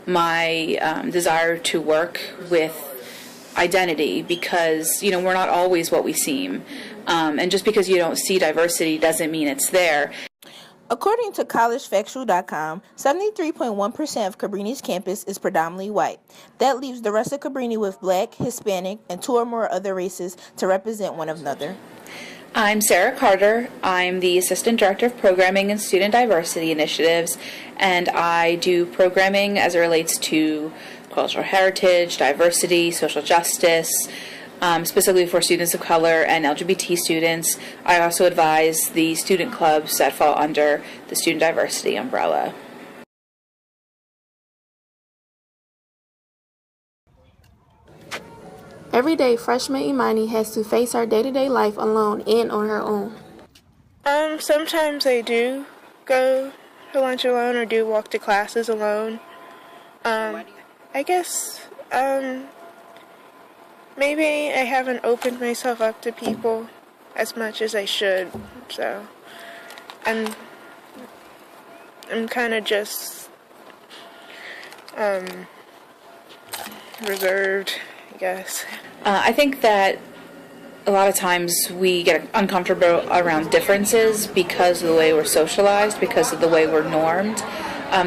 my desire to work with identity, because we're not always what we seem, and just because you don't see diversity doesn't mean it's there. According to collegefactual.com, 73.1% of Cabrini's campus is predominantly white. That leaves the rest of Cabrini with Black, Hispanic, and 2 or more other races to represent one another. I'm Sarah Carter. I'm the Assistant Director of Programming and Student Diversity Initiatives, and I do programming as it relates to cultural heritage, diversity, social justice, specifically for students of color and LGBT students. I also advise the student clubs that fall under the student diversity umbrella. Every day, freshman Imani has to face her day-to-day life alone and on her own. Sometimes I do go to lunch alone or do walk to classes alone. I guess, maybe I haven't opened myself up to people as much as I should, so I'm kind of just, reserved, I guess. I think that a lot of times we get uncomfortable around differences because of the way we're socialized, because of the way we're normed,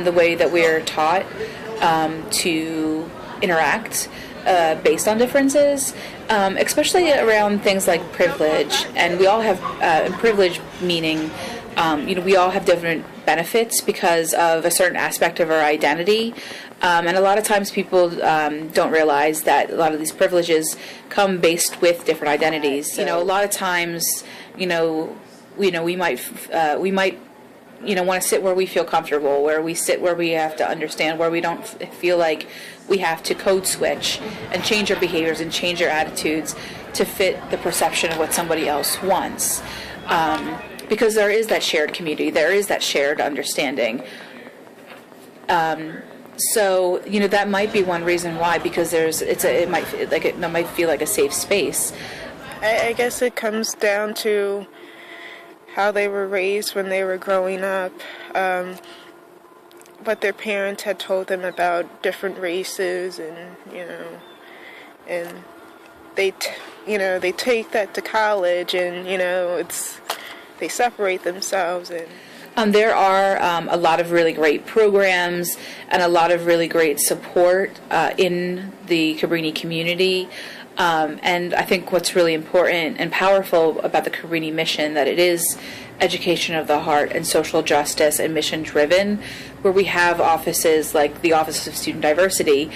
the way that we're taught to interact based on differences, especially around things like privilege. And we all have privilege, meaning we all have different benefits because of a certain aspect of our identity. And a lot of times people don't realize that a lot of these privileges come based with different identities. So, a lot of times, we might want to sit where we feel comfortable, where we sit where we have to understand, where we don't feel like we have to code switch and change our behaviors and change our attitudes to fit the perception of what somebody else wants. Because there is that shared community, there is that shared understanding. So that might be one reason why, because it might feel like a safe space. I guess it comes down to how they were raised when they were growing up, what their parents had told them about different races, and and they take that to college, and they separate themselves. And there are a lot of really great programs and a lot of really great support in the Cabrini community. And I think what's really important and powerful about the Cabrini mission, that it is education of the heart and social justice and mission driven, where we have offices like the Office of Student Diversity,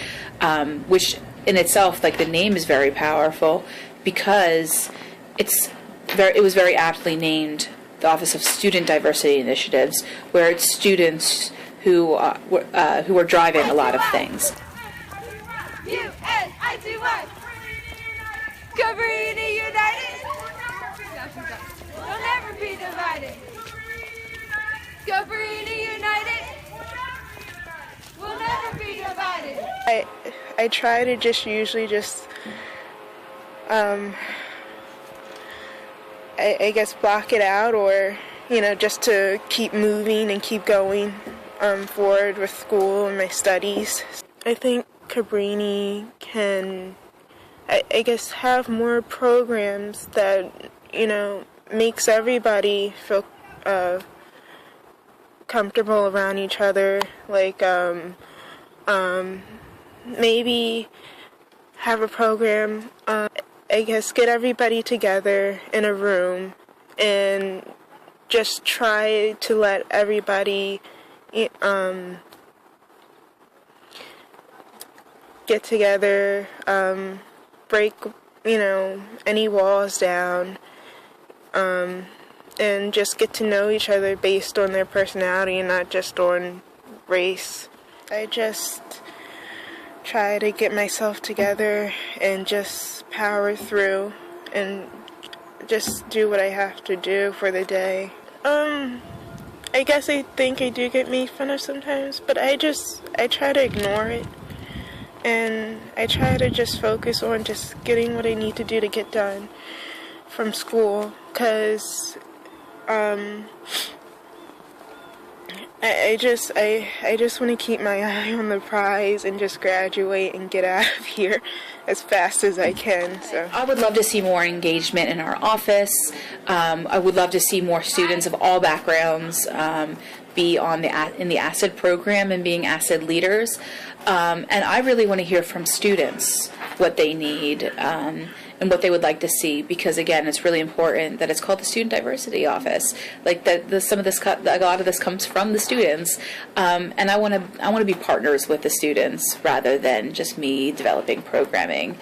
which in itself, like the name, is very powerful because it was very aptly named the Office of Student Diversity Initiatives, where it's students who are driving a lot of things. Cabrini United, we'll never be divided. Cabrini United, we'll never be divided. I try to usually I guess block it out, or just to keep moving and keep going forward with school and my studies. I think Cabrini can, I guess, have more programs that makes everybody feel comfortable around each other, like maybe have a program, I guess, get everybody together in a room and just try to let everybody get together, break, any walls down, and just get to know each other based on their personality and not just on race. I just try to get myself together and just power through and just do what I have to do for the day. I guess I think I do get made fun of sometimes, but I try to ignore it, and I try to just focus on just getting what I need to do to get done from school, because I just want to keep my eye on the prize and just graduate and get out of here as fast as I can. So I would love to see more engagement in our office. I would love to see more students of all backgrounds be in the ACID program and being ACID leaders. And I really want to hear from students what they need and what they would like to see, because again, it's really important that it's called the Student Diversity Office. Like that, a lot of this comes from the students, and I want to be partners with the students rather than just me developing programming.